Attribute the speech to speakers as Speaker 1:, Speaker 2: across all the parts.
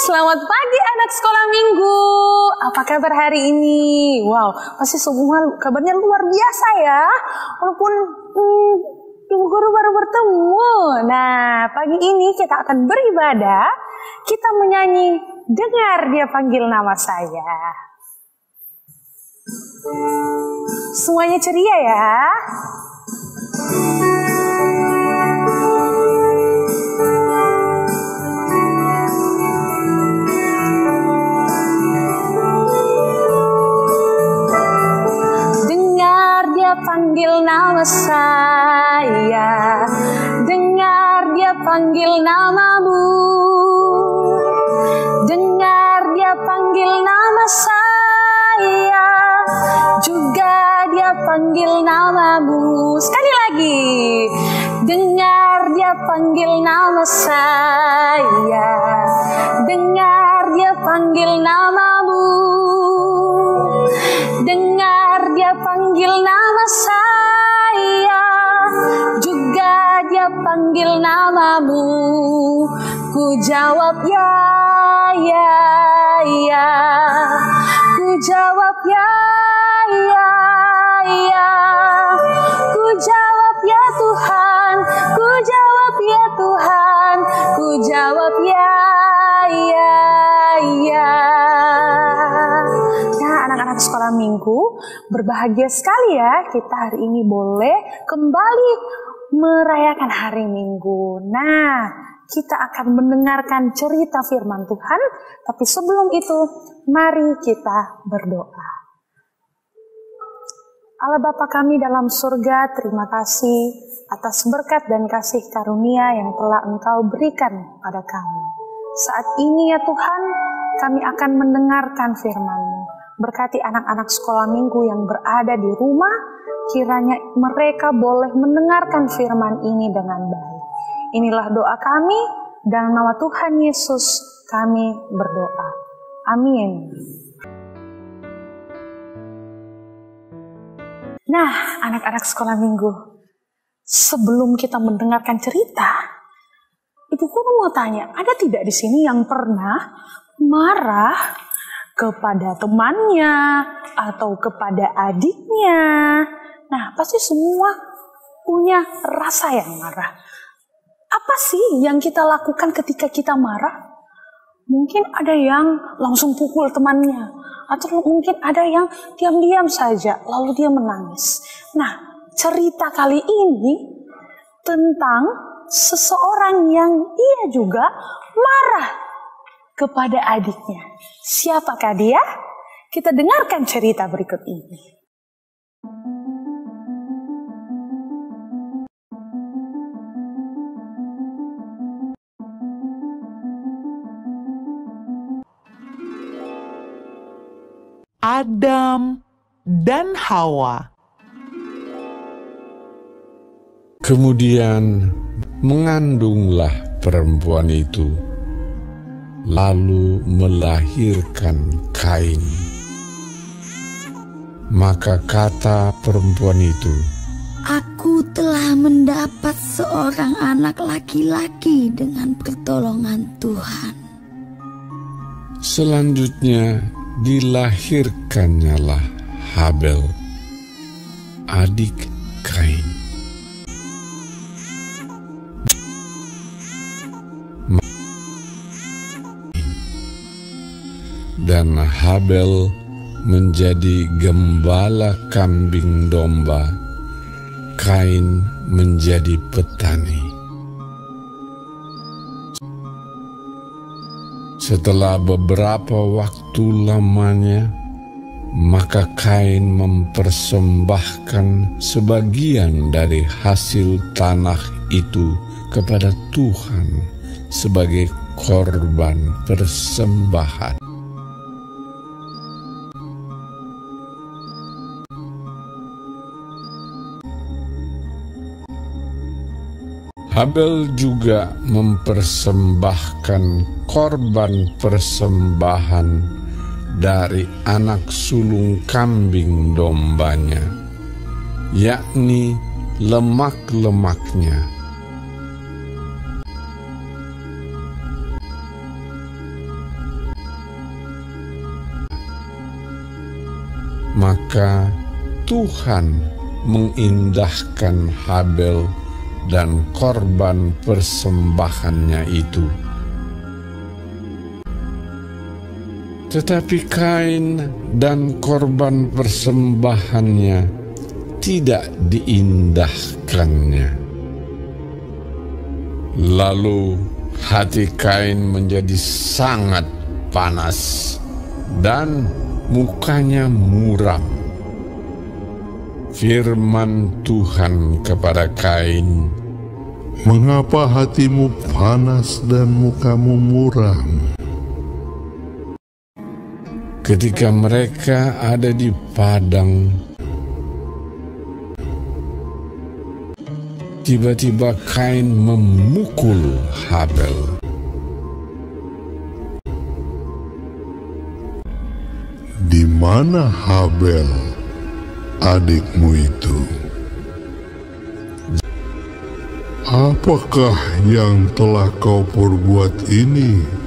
Speaker 1: Selamat pagi anak sekolah minggu. Apa kabar hari ini? Wow, pasti semua kabarnya luar biasa ya. Walaupun ibu guru baru bertemu. Nah, pagi ini kita akan beribadah. Kita menyanyi Dengar Dia Panggil Nama Saya. Semuanya ceria ya. Panggil nama saya, dengar dia panggil namamu, dengar dia panggil nama saya, juga dia panggil namamu. Sekali lagi, dengar dia panggil nama saya, dengar dia panggil namamu, dengar dia panggil nama saya, juga dia panggil namamu. Ku jawab ya, ya, ya. Ku jawab ya, ya, ya. Ku jawab ya Tuhan, ku jawab ya Tuhan, ku jawab ya, ya, ya. Anak-anak sekolah minggu, berbahagia sekali ya kita hari ini boleh kembali merayakan hari Minggu. Nah, kita akan mendengarkan cerita firman Tuhan, tapi sebelum itu mari kita berdoa. Allah Bapa kami dalam surga, terima kasih atas berkat dan kasih karunia yang telah Engkau berikan pada kami. Saat ini ya Tuhan, kami akan mendengarkan firman-Mu. Berkati anak-anak sekolah minggu yang berada di rumah, kiranya mereka boleh mendengarkan firman ini dengan baik. Inilah doa kami, dalam nama Tuhan Yesus kami berdoa. Amin. Nah, anak-anak sekolah minggu, sebelum kita mendengarkan cerita, Ibu Guru mau tanya, ada tidak di sini yang pernah marah kepada temannya atau kepada adiknya? Nah, pasti semua punya rasa yang marah. Apa sih yang kita lakukan ketika kita marah? Mungkin ada yang langsung pukul temannya, atau mungkin ada yang diam-diam saja lalu dia menangis. Nah, cerita kali ini tentang seseorang yang ia juga marah kepada adiknya. Siapakah dia? Kita dengarkan cerita berikut ini.
Speaker 2: Adam dan Hawa.
Speaker 3: Kemudian mengandunglah perempuan itu, lalu melahirkan Kain. Maka kata perempuan itu,
Speaker 4: "Aku telah mendapat seorang anak laki-laki dengan pertolongan Tuhan."
Speaker 3: Selanjutnya dilahirkannyalah Habel, adik Kain. Dan Habel menjadi gembala kambing domba, Kain menjadi petani. Setelah beberapa waktu lamanya, maka Kain mempersembahkan sebagian dari hasil tanah itu kepada Tuhan sebagai korban persembahan. Habel juga mempersembahkan korban persembahan dari anak sulung kambing dombanya, yakni Maka Tuhan mengindahkan Habel dan korban persembahannya itu. Tetapi Kain dan korban persembahannya tidak diindahkannya. Lalu hati Kain menjadi sangat panas dan mukanya muram. Firman Tuhan kepada Kain,
Speaker 5: "Mengapa hatimu panas dan mukamu muram?"
Speaker 3: Ketika mereka ada di padang, tiba-tiba Kain memukul Habel.
Speaker 5: "Di mana Habel, adikmu itu? Apakah yang telah kau perbuat ini?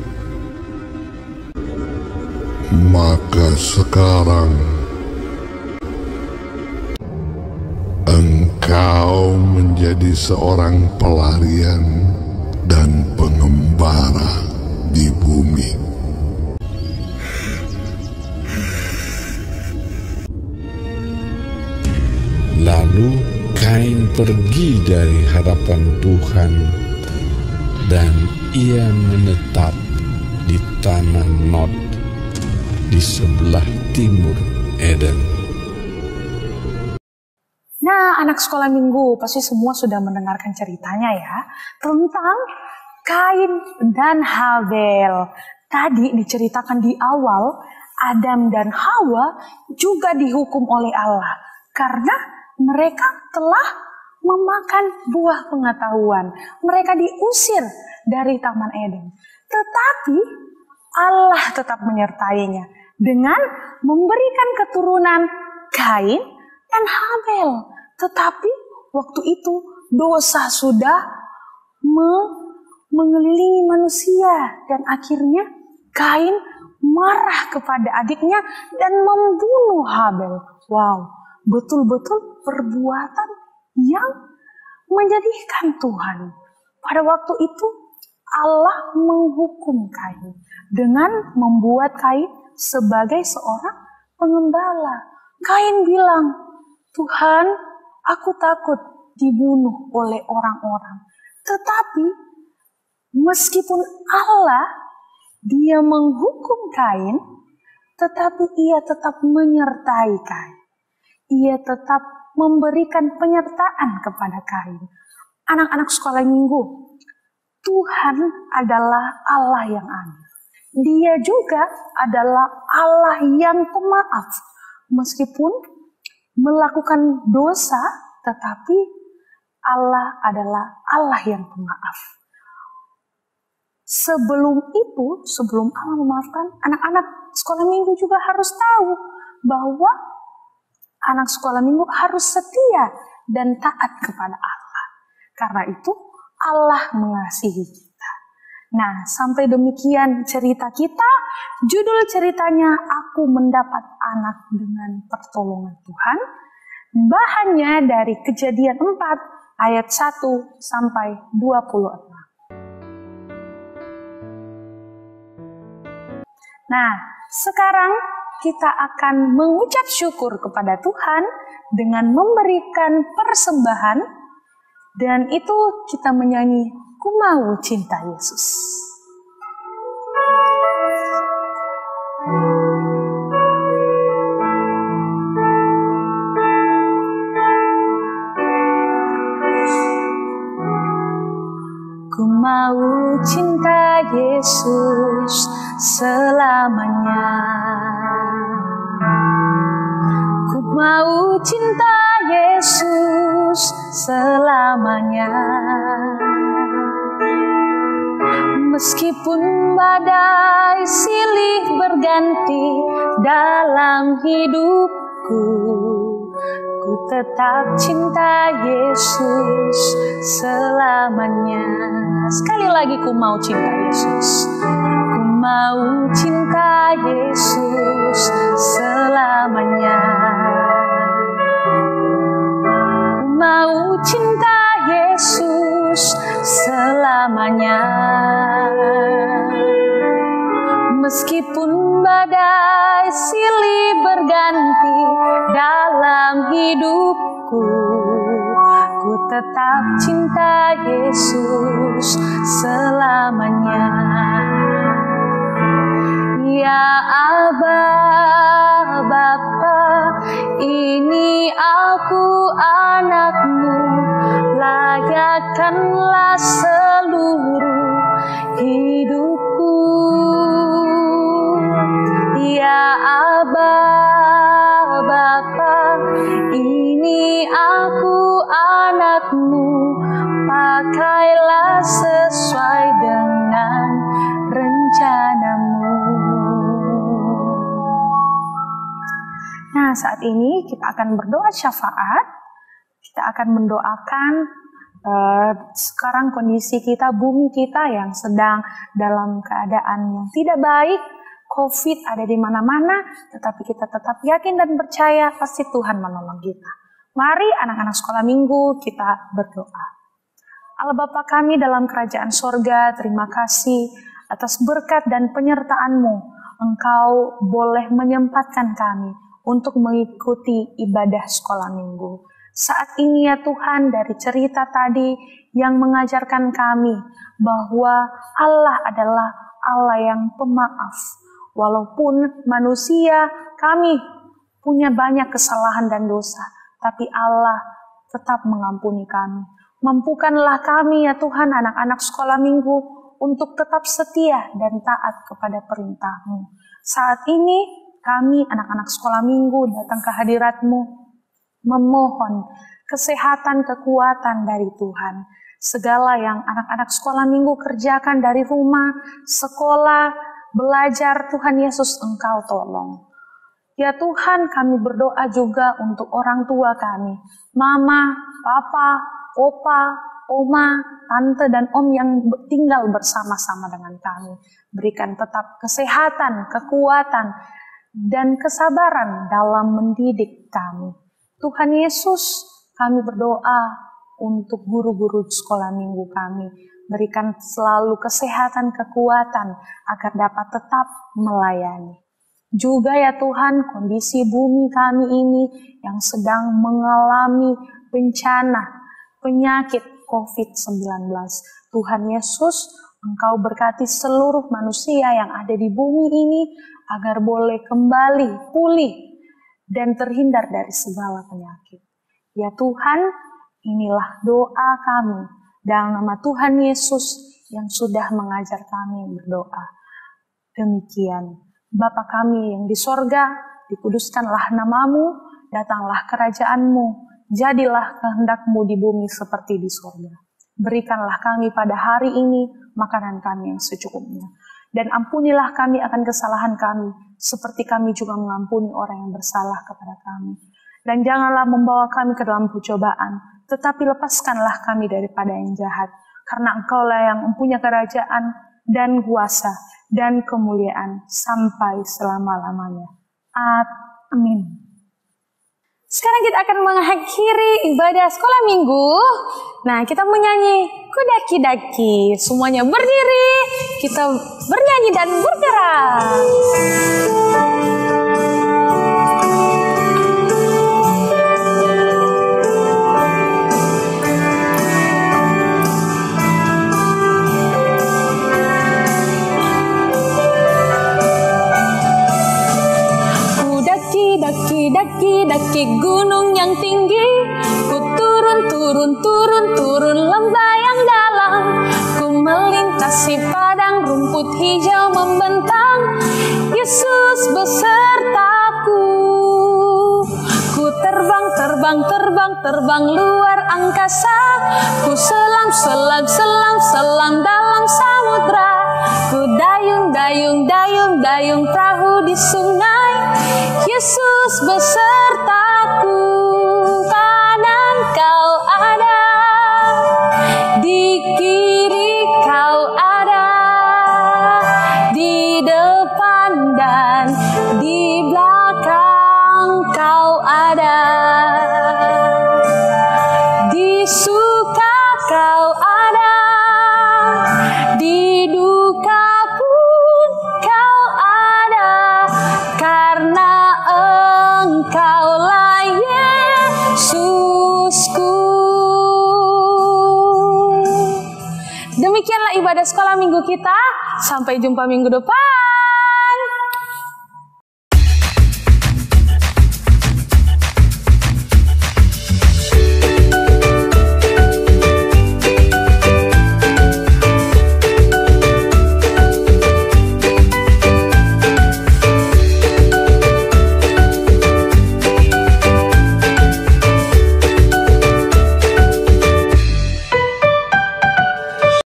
Speaker 5: Maka sekarang engkau menjadi seorang pelarian dan pengembara di bumi."
Speaker 3: Lalu Kain pergi dari hadapan Tuhan dan ia menetap di tanah Nod di sebelah timur Eden.
Speaker 1: Nah, anak sekolah minggu pasti semua sudah mendengarkan ceritanya ya tentang Kain dan Habel. Tadi diceritakan di awal, Adam dan Hawa juga dihukum oleh Allah karena mereka telah memakan buah pengetahuan. Mereka diusir dari Taman Eden. Tetapi Allah tetap menyertainya dengan memberikan keturunan Kain dan Habel. Tetapi waktu itu dosa sudah mengelilingi manusia dan akhirnya Kain marah kepada adiknya dan membunuh Habel. Wow, betul-betul perbuatan yang menjadikan Tuhan. Pada waktu itu Allah menghukum Kain dengan membuat Kain sebagai seorang pengembala. Kain bilang, "Tuhan, aku takut dibunuh oleh orang-orang." Tetapi meskipun Allah dia menghukum Kain, tetapi ia tetap menyertai Kain. Ia tetap memberikan penyertaan kepada Kain. Anak-anak sekolah minggu, Tuhan adalah Allah yang adil. Dia juga adalah Allah yang pemaaf. Meskipun melakukan dosa, tetapi Allah adalah Allah yang pemaaf. Sebelum itu, sebelum Allah memaafkan, anak-anak sekolah minggu juga harus tahu bahwa anak sekolah minggu harus setia dan taat kepada Allah. Karena itu Allah mengasihi kita. Nah, sampai demikian cerita kita. Judul ceritanya, Aku Mendapat Anak dengan Pertolongan Tuhan. Bahannya dari Kejadian 4 ayat 1 sampai 26. Nah, sekarang kita akan mengucap syukur kepada Tuhan dengan memberikan persembahan, dan itu kita menyanyi Ku Mau Cinta Yesus. Ku mau cinta Yesus selamanya. Ku mau cinta Yesus selamanya. Meskipun badai silih berganti dalam hidupku, ku tetap cinta Yesus selamanya. Sekali lagi, ku mau cinta Yesus. Ku mau cinta Yesus selamanya. mau cinta Yesus selamanya. Meskipun badai silih berganti dalam hidupku, ku tetap cinta Yesus selamanya. Ya Aba, Bapa, ini aku anakmu, layakkanlah seluruh hidupku. Ya Aba, Bapa, ini aku anakmu, pakailah sesuai dengan rencanamu. Nah, saat ini kita akan berdoa syafaat. Kita akan mendoakan sekarang kondisi kita, bumi kita yang sedang dalam keadaan yang tidak baik. COVID ada di mana-mana, tetapi kita tetap yakin dan percaya pasti Tuhan menolong kita. Mari anak-anak sekolah minggu kita berdoa. Allah Bapa kami dalam kerajaan sorga, terima kasih atas berkat dan penyertaan-Mu. Engkau boleh menyempatkan kami untuk mengikuti ibadah sekolah minggu. Saat ini ya Tuhan, dari cerita tadi yang mengajarkan kami bahwa Allah adalah Allah yang pemaaf. Walaupun manusia kami punya banyak kesalahan dan dosa, tapi Allah tetap mengampuni kami. Mampukanlah kami ya Tuhan, anak-anak sekolah minggu, untuk tetap setia dan taat kepada perintah-Mu. Saat ini kami anak-anak sekolah minggu datang ke hadirat-Mu, memohon kesehatan, kekuatan dari Tuhan. Segala yang anak-anak sekolah minggu kerjakan dari rumah, sekolah, belajar, Tuhan Yesus Engkau tolong. Ya Tuhan, kami berdoa juga untuk orang tua kami, mama, papa, opa, oma, tante, dan om yang tinggal bersama-sama dengan kami. Berikan tetap kesehatan, kekuatan, dan kesabaran dalam mendidik kami. Tuhan Yesus, kami berdoa untuk guru-guru sekolah minggu kami. Berikan selalu kesehatan, kekuatan, agar dapat tetap melayani. Juga ya Tuhan, kondisi bumi kami ini yang sedang mengalami bencana, penyakit COVID-19. Tuhan Yesus, Engkau berkati seluruh manusia yang ada di bumi ini, agar boleh kembali pulih dan terhindar dari segala penyakit. Ya Tuhan, inilah doa kami. Dalam nama Tuhan Yesus yang sudah mengajar kami berdoa. Demikian, Bapa kami yang di sorga, dikuduskanlah namamu, datanglah kerajaan-Mu, jadilah kehendak-Mu di bumi seperti di sorga. Berikanlah kami pada hari ini makanan kami yang secukupnya. Dan ampunilah kami akan kesalahan kami, seperti kami juga mengampuni orang yang bersalah kepada kami. Dan janganlah membawa kami ke dalam pencobaan, tetapi lepaskanlah kami daripada yang jahat. Karena Engkaulah yang mempunyai kerajaan dan kuasa dan kemuliaan sampai selama-lamanya. Amin. Sekarang kita akan mengakhiri ibadah sekolah minggu. Nah, kita menyanyi Kudaki-daki. Semuanya berdiri, kita bernyanyi dan bergerak. Daki gunung yang tinggi, ku turun lembah yang dalam, ku melintasi padang rumput hijau membentang. Yesus besertaku, ku terbang luar angkasa, ku selam dalam samudra, ku dayung perahu di sungai. Yesus besertaku, kanan kau ada, di kiri kau ada, di depan dan di belakang kau ada. ibadah sekolah minggu kita. Sampai jumpa minggu depan.